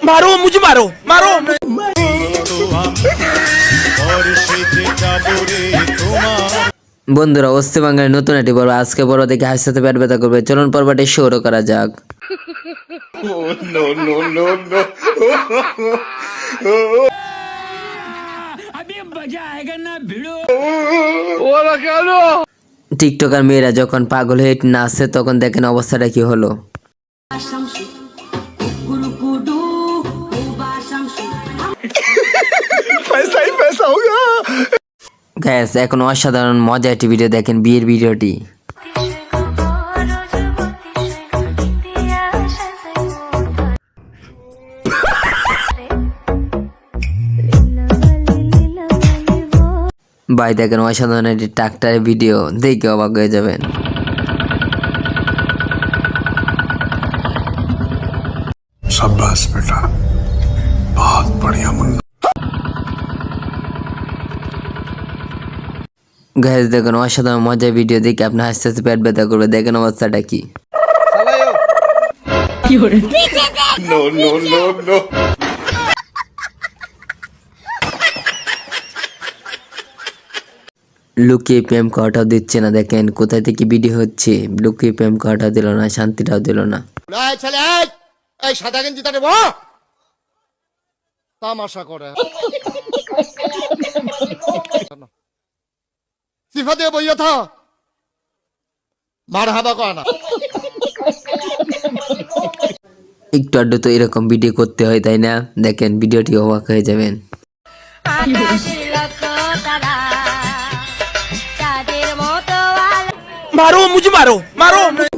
मारो मुझे, मारो मारो। বন্ধুরা, অস্তি বাঙালির নতুন একটি পর্ব। আজকে পর্ব দেখে হাসতে পেট ব্যথা করবে। চলুন পর্বটি শুরু করা যাক। টিকটকার মেয়েরা যখন পাগল হয়ে নাচে তখন দেখেন অবস্থাটা কি হলো। গ্যাস এখন অসাধারণ মজা একটি ভিডিও দেখেন, বিয়ের ভিডিওটি। ভাই দেখেন অসাধারণ একটি ট্রাক্টরের ভিডিও, দেখে অবাক হয়ে যাবেন। शाबाश बेटा, बहुत बढ़िया मुन्ना। গ্যাস দেখেন অসাধারণ মজার ভিডিও দেখে আপনার হাসতে হাসতে পেট ব্যথা করবে। দেখেন অবস্থাটা কি। লুকিয়ে প্রেম করাটাও দিচ্ছে না। দেখেন কোথায় থেকে ভিডিও হচ্ছে, লুকিয়ে প্রেম করাটাও দিল না, শান্তিটাও দিল না। তামাশা করে সিফা দিয়ে বইয়া থা মার হাবা কয় না। একটু আড্ডু তো এরকম ভিডিও করতে হয়, তাই না? দেখেন ভিডিওটি অবাক হয়ে যাবেন। मारो मुझे, मारो मारो।